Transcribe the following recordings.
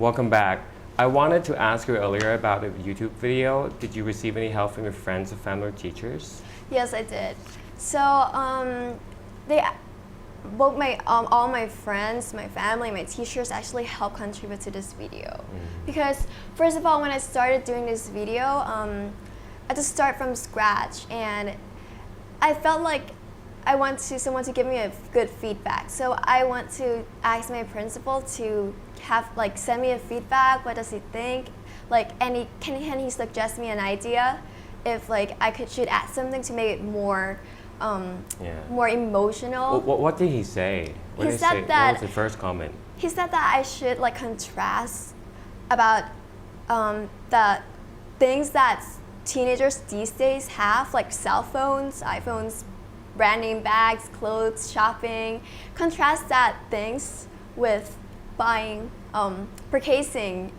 Welcome back. I wanted to ask you earlier about a YouTube video. Did you receive any help from your friends, or family, or teachers? Yes, I did. So they both my all my friends, my family, my teachers actually helped contribute to this video. Because first of all, when I started doing this video, I had to start from scratch, and I felt like I want someone to give me a good feedback. So I want to ask my principal to have send me a feedback. What does he think? Can he suggest me an idea if should add something to make it more more emotional. What did he say? What was the first comment? He said that I should contrast about the things that teenagers these days have, like cell phones, iPhones, brand name bags, clothes, shopping. Contrast that things with buying, purchasing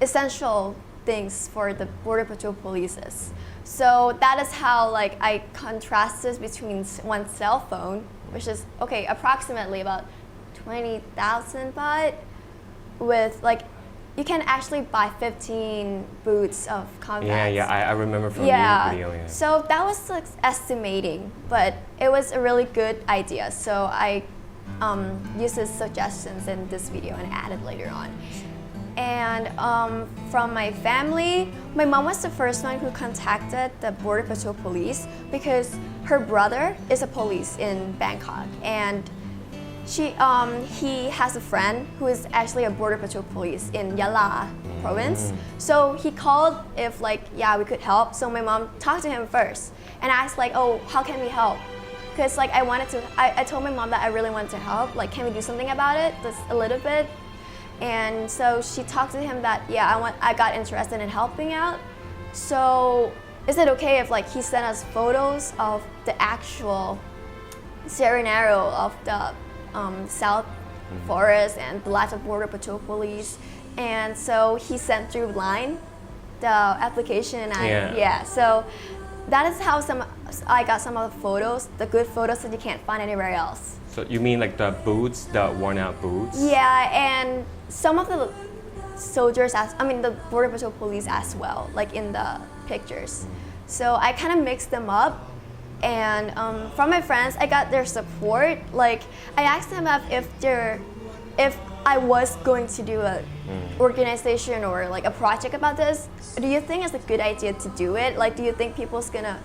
essential things for the Border Patrol polices. So that is how I contrast this between one cell phone, which is approximately about 20,000 baht, with you can actually buy 15 boots of combat. Yeah, I remember from the video. Yeah. So that was estimating, but it was a really good idea. So I used his suggestions in this video and added later on. And from my family, my mom was the first one who contacted the Border Patrol police because her brother is a police in Bangkok, and he has a friend who is actually a Border Patrol police in Yala province. So he called if we could help. So my mom talked to him first and asked how can we help? Because I told my mom that I really wanted to help. Can we do something about it, just a little bit? And so she talked to him that I got interested in helping out. So is it okay if he sent us photos of the actual scenario of the South Forest and the life of Border Patrol police? And so he sent through line the application. So that is how I got some of the photos, the good photos that you can't find anywhere else. So you mean the boots, the worn out boots? Yeah, and some of the soldiers, the Border Patrol police as well, in the pictures. So I kind of mixed them up, and from my friends, I got their support. I asked them if I was going to do a organization or a project about this, do you think it's a good idea to do it? Do you think people's gonna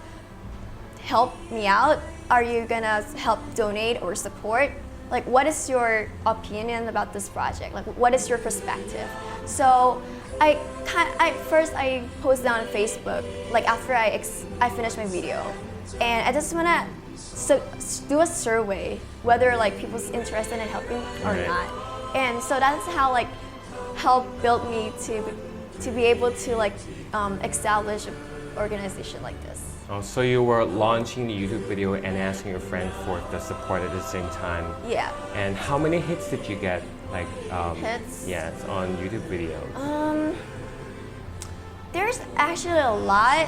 help me out? Are you gonna help donate or support? What is your opinion about this project? What is your perspective? So I first posted on Facebook after I finished my video, and I just wanna do a survey whether people's interested in helping or not. And so that's how helped build me to be able to establish an organization like this. Oh, so you were launching the YouTube video and asking your friend for the support at the same time. Yeah. And how many hits did you get? Hits? Yes, on YouTube videos. There's actually a lot,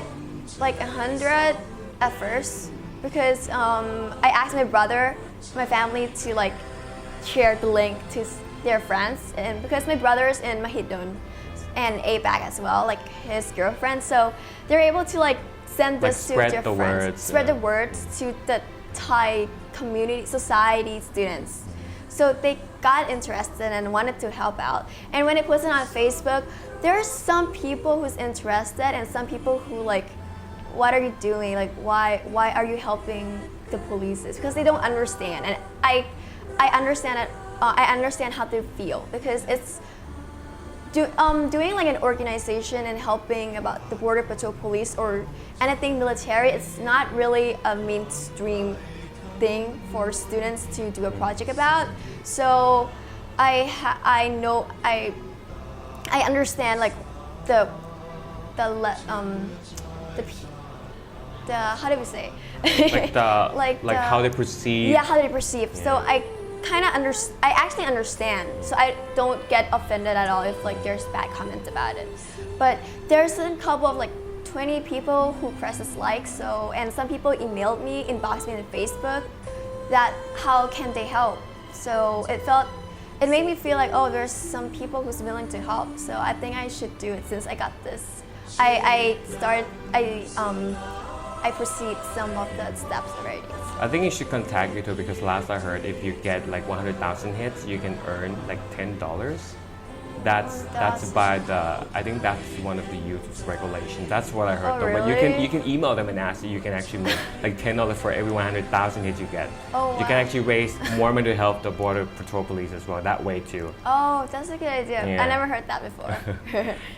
100 at first, because I asked my brother, my family to share the link to their friends, and because my brother's in Mahidol and APAC as well, his girlfriend, so they're able to send this to their friends, spread the words to the Thai community, society students. So they got interested and wanted to help out. And when I posted on Facebook, there are some people who's interested and some people who what are you doing? Why are you helping the police? Because they don't understand. And I understand it. I understand how they feel, because it's doing an organization and helping about the Border Patrol police or anything military. It's not really a mainstream thing for students to do a project about. So I understand the how do we say how they perceive. Yeah, how they perceive. Yeah. So I actually understand, so I don't get offended at all if there's bad comments about it. But there's a couple of 20 people who press dislike, and some people emailed me, inboxed me on Facebook that how can they help. So it felt it made me feel like, oh, there's some people who's willing to help. So I think I should do it since I got this. I proceed some of the steps already. I think you should contact YouTube because last I heard, if you get like 100,000 hits, you can earn like $10. That's by the, I think that's one of the YouTube's regulations. That's what I heard. Oh, But really? you can email them and ask. You can actually make like $10 for every 100,000 hits you get. Oh, You can wow. actually raise more money to help the Border Patrol Police as well. That way too. Oh, that's a good idea. Yeah. I never heard that before.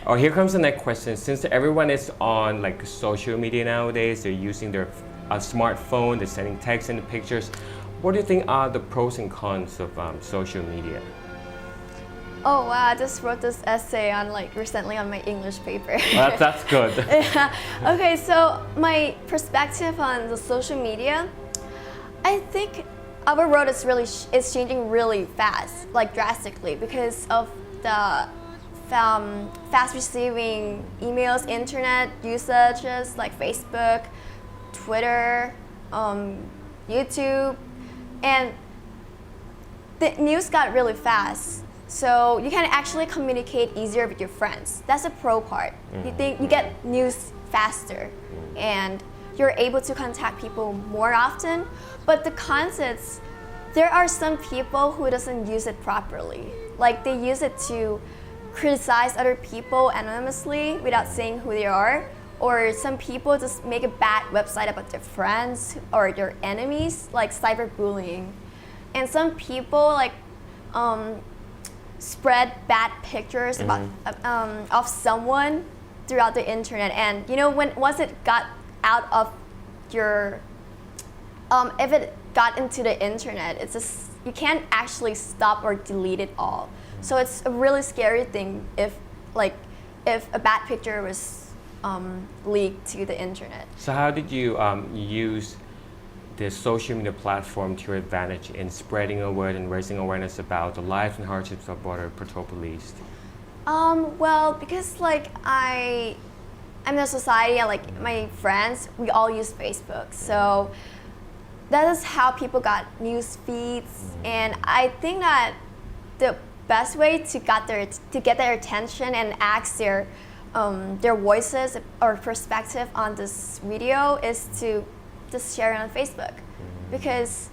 Oh, here comes the next question. Since everyone is on like social media nowadays, they're using their smartphone, they're sending texts and pictures. What do you think are the pros and cons of social media? Oh wow, I just wrote this essay on recently on my English paper. Well, that's good. Yeah. Okay, so my perspective on the social media, I think our world is changing really fast, like drastically, because of the fast receiving emails, internet usages like Facebook, Twitter, YouTube, and the news got really fast. So you can actually communicate easier with your friends. That's the pro part. You think you get news faster, and you're able to contact people more often. But the cons is there are some people who doesn't use it properly. Like they use it to criticize other people anonymously without saying who they are. Or some people just make a bad website about their friends or their enemies, like cyberbullying. And some people spread bad pictures about of someone throughout the internet, and once it got out of your if it got into the internet, it's just you can't actually stop or delete it all. So it's a really scary thing if a bad picture was leaked to the internet. So how did you use the social media platform to your advantage in spreading a word and raising awareness about the lives and hardships of Border Patrol Police? Well, because I'm in a society and my friends, we all use Facebook. So that is how people got news feeds. And I think that the best way to get their attention and ask their voices or perspective on this video is to just share it on Facebook, because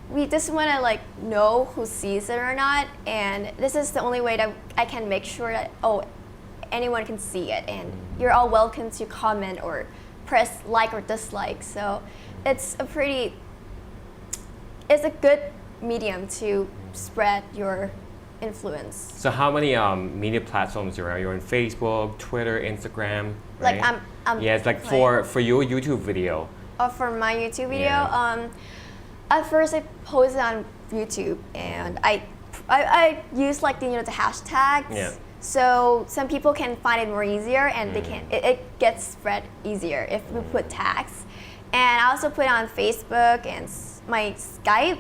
we just want to know who sees it or not, and this is the only way that I can make sure that anyone can see it, and you're all welcome to comment or press like or dislike. So it's a good medium to spread your influence. So how many media platforms are you on? Facebook, Twitter, Instagram, right? Yeah, it's for your YouTube video. For my YouTube video, Yeah. At first I posted on YouTube, and I use the hashtags. Yeah. So some people can find it more easier, and it gets spread easier if we put tags. And I also put it on Facebook and my Skype,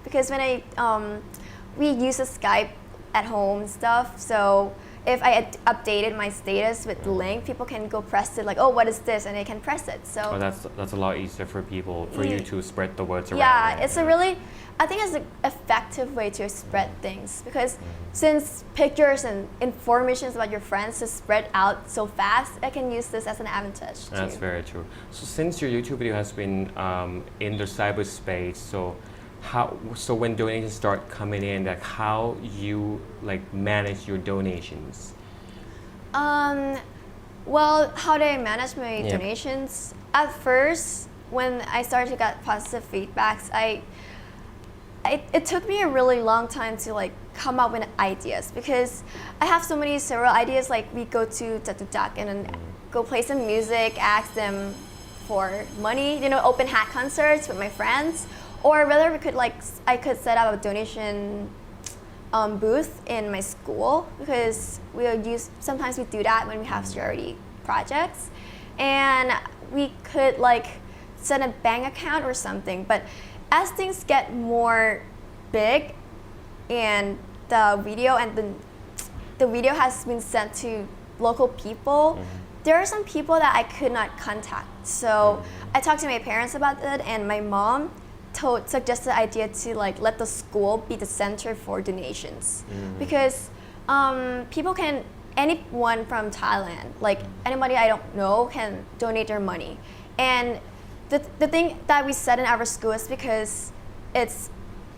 because when we use a Skype at home and stuff. So if I had updated my status with the link, people can go press it, what is this? And they can press it. So that's a lot easier for people, for you to spread the words around. yeah, it's I think it's an effective way to spread things, because since pictures and information about your friends is spread out so fast, I can use this as an advantage too. That's very true. So since your YouTube video has been in the cyberspace, so when donations start coming in, how you manage your donations? Well, how do I manage my Yeah. donations? At first, when I started to get positive feedbacks, it took me a really long time to come up with ideas, because I have several ideas. We go to Jatudak and then go play some music, ask them for money, open hat concerts with my friends, or whether I could set up a donation booth in my school, because sometimes we do that when we have charity projects, and we could set a bank account or something. But as things get more big and the video has been sent to local people, there are some people that I could not contact. So I talked to my parents about it, and my mom suggested the idea to like let the school be the center for donations because anyone from Thailand, like anybody I don't know, can donate their money. And the thing that we said in our school is because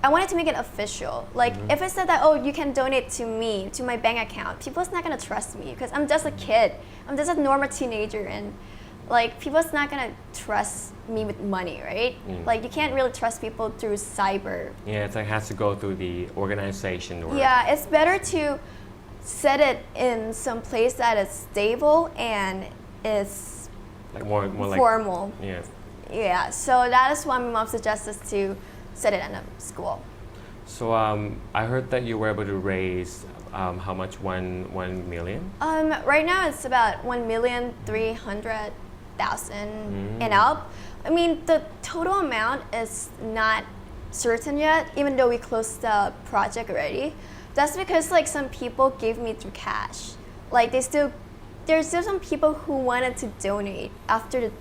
I wanted to make it official. Like if it said that, oh, you can donate to me, to my bank account, people's not gonna trust me because I'm just a kid. I'm just a normal teenager and like people's not gonna trust me with money, right? Like you can't really trust people through cyber. Yeah, it's like has to go through the organization. Or Yeah, it's better to set it in some place that is stable and is like more like formal. Yeah. Yeah, so that is why my mom suggests us to set it in a school. So I heard that you were able to raise how much? 1 million? Right now it's about 1,300,000 and up. I mean, the total amount is not certain yet, even though we closed the project already. That's because like some people gave me through cash. Like there's still some people who wanted to donate after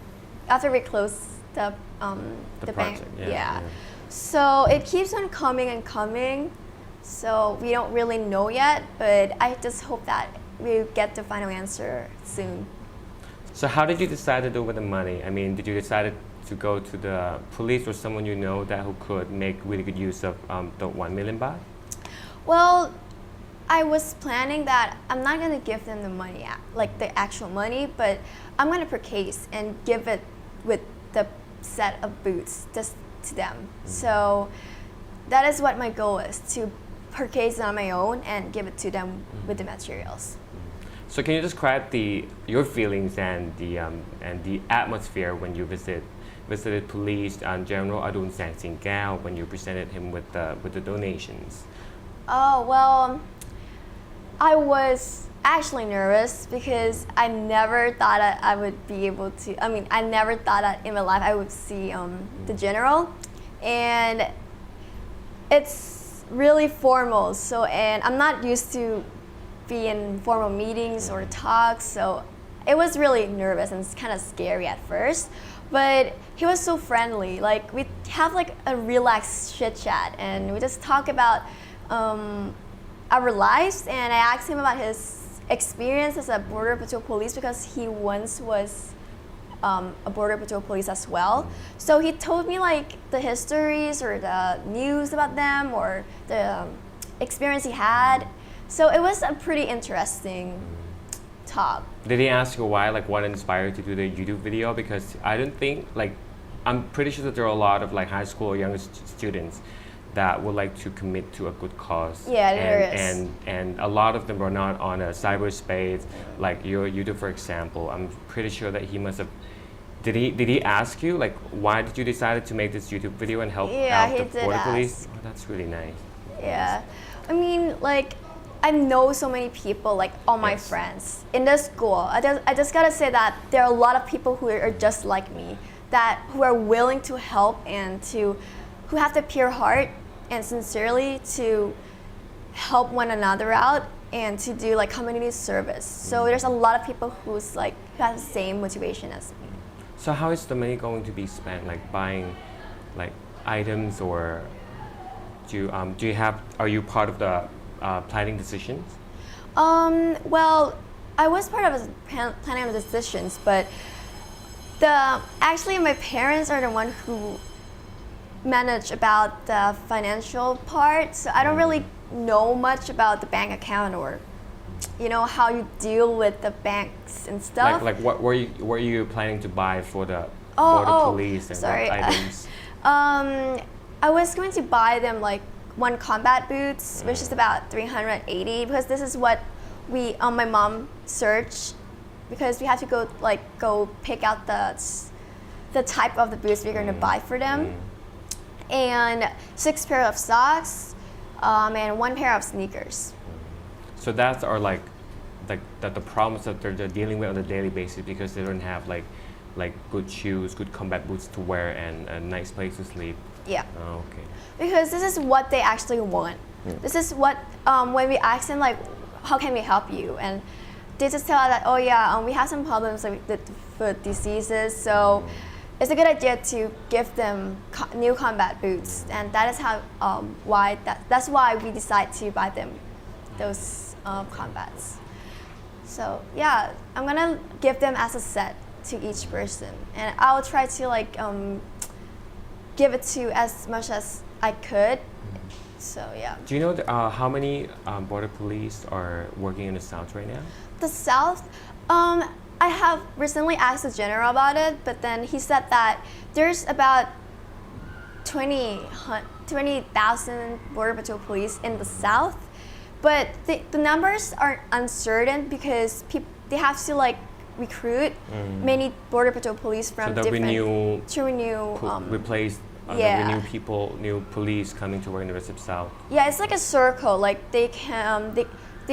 we closed the bank. Project, yeah. So it keeps on coming and coming. So we don't really know yet, but I just hope that we get the final answer soon. So how did you decide to do with the money? I mean, did you decide to go to the police or someone you know that who could make really good use of the 1 million baht? Well, I was planning that I'm not gonna give them the money, like the actual money, but I'm gonna purchase and give it with the set of boots just to them. So that is what my goal is, to purchase on my own and give it to them with the materials. So can you describe your feelings and the atmosphere when you visited police General Adun Sang Singkao when you presented him with the donations? Oh well, I was actually nervous because I never thought that I would be able to. I mean, I never thought that in my life I would see the general, and it's really formal. So, and I'm not used to be in formal meetings or talks, so it was really nervous and kind of scary at first. But he was so friendly. Like we have like a relaxed chit chat, and we just talk about our lives. And I asked him about his experience as a border patrol police because he once was a border patrol police as well. So he told me like the histories or the news about them or the experience he had. So it was a pretty interesting talk. Did he ask you why, like what inspired you to do the YouTube video? Because I don't think, like, I'm pretty sure that there are a lot of like high school or younger students that would like to commit to a good cause. Yeah, there is. And a lot of them are not on a cyberspace, like your YouTube, for example. I'm pretty sure that he must have. Did he ask you like why did you decide to make this YouTube video and help out the border police? Oh, that's really nice. Yeah, I mean like I know so many people, like all my friends in the school. I just gotta say that there are a lot of people who are just like me, who are willing to help and who have the pure heart and sincerely to help one another out and to do like community service. So there's a lot of people who have the same motivation as me. So how is the money going to be spent? Like buying like items, or are you part of the planning decisions? Well, I was part of the planning of the decisions, but actually my parents are the one who manage about the financial part, so I don't really know much about the bank account or how you deal with the banks and stuff. Like what were you planning to buy for the border police and sorry. what items? I was going to buy them like one combat boots, which is about 380, because this is what my mom searched, because we have to go pick out the type of the boots we're going to buy for them, and 6 pair of socks, and 1 pair of sneakers. So that's like the problems that they're dealing with on a daily basis, because they don't have like good shoes, good combat boots to wear, and a nice place to sleep. Yeah. Oh, okay. Because this is what they actually want. This is what when we ask them like, how can we help you? And they just tell us that, oh yeah, we have some problems like with diseases. So it's a good idea to give them new combat boots, and that is how that's why we decide to buy them those combats. So yeah, I'm gonna give them as a set to each person, and I'll try to like give it to as much as I could. So yeah. Do you know how many border police are working in the South right now? The South, I have recently asked the general about it, but then he said that there's about 20,000 Border Patrol police in the South, but the numbers are uncertain because they have to like recruit many Border Patrol police from So different replace yeah. new police coming to work in the rest of South. Yeah, it's like a circle. Like they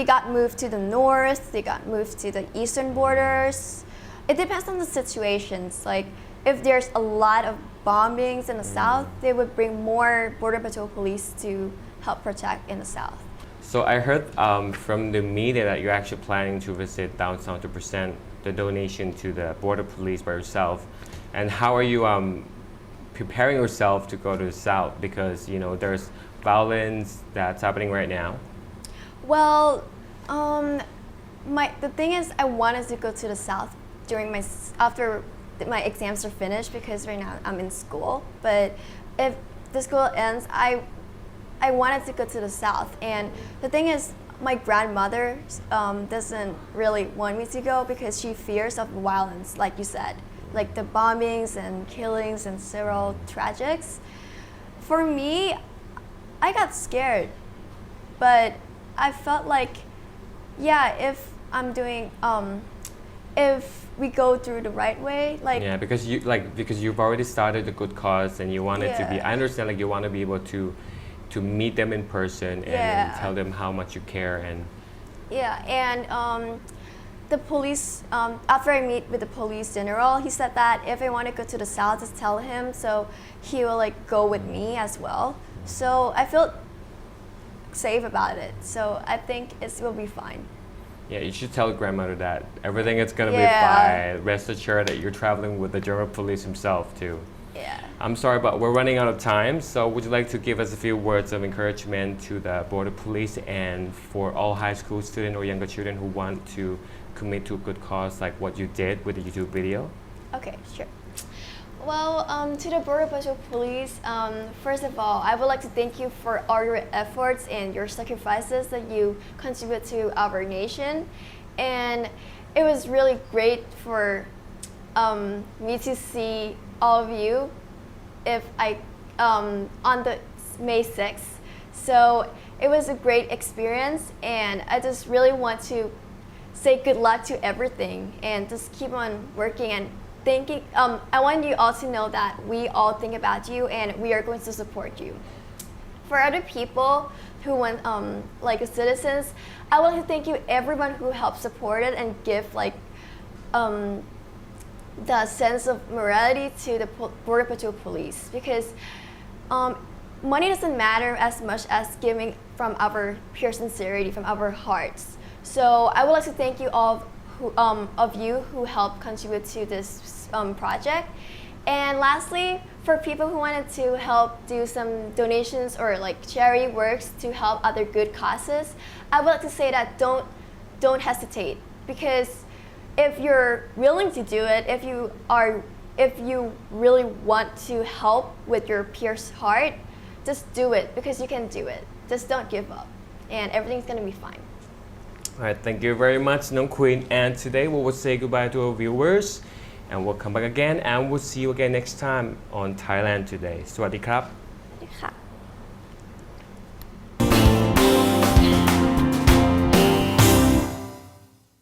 got moved to the north, they got moved to the eastern borders. It depends on the situations. Like if there's a lot of bombings in the south, they would bring more Border Patrol police to help protect in the south. So I heard from the media that you're actually planning to visit down south to present the donation to the border police by yourself. And how are you preparing yourself to go to the south, because you know there's violence that's happening right now? Well, the thing is, I wanted to go to the south after my exams are finished, because right now I'm in school. But if the school ends, I wanted to go to the south. And the thing is, my grandmother doesn't really want me to go because she fears of violence, like you said, like the bombings and killings and several tragics. For me, I got scared, but I felt like, yeah, if we go through the right way, like yeah, because you've already started a good cause and you want it to be. I understand, like you want to be able to meet them in person and tell them how much you care and. Yeah, and the police, after I meet with the police general, he said that if I want to go to the south, just tell him, so he will like go with me as well. So I feel safe about it. So I think it will be fine. Yeah, you should tell grandmother that everything is gonna be fine. Rest assured that you're traveling with the German police himself too. Yeah. I'm sorry, but we're running out of time. So would you like to give us a few words of encouragement to the border police and for all high school students or younger children who want to commit to a good cause like what you did with the YouTube video? Okay, sure. Well, to the Border Patrol Police, first of all, I would like to thank you for all your efforts and your sacrifices that you contribute to our nation. And it was really great for me to see all of you on the May 6th. So it was a great experience, and I just really want to say good luck to everything and just keep on working and thinking. I want you all to know that we all think about you and we are going to support you. For other people who want, like citizens, I want to thank you everyone who helped support it and give like the sense of morality to the Border Patrol Police, because money doesn't matter as much as giving from our pure sincerity, from our hearts. So I would like to thank you all of you who helped contribute to this project. And lastly, for people who wanted to help do some donations or like charity works to help other good causes, I would like to say that don't hesitate, because if you're willing to do it, if you really want to help with your pure heart, just do it, because you can do it. Just don't give up, and everything's gonna be fine. All right, thank you very much, Nong Queen. And today we will say goodbye to our viewers, and we'll come back again, and we'll see you again next time on Thailand Today. สวัสดีครับ ค่ะ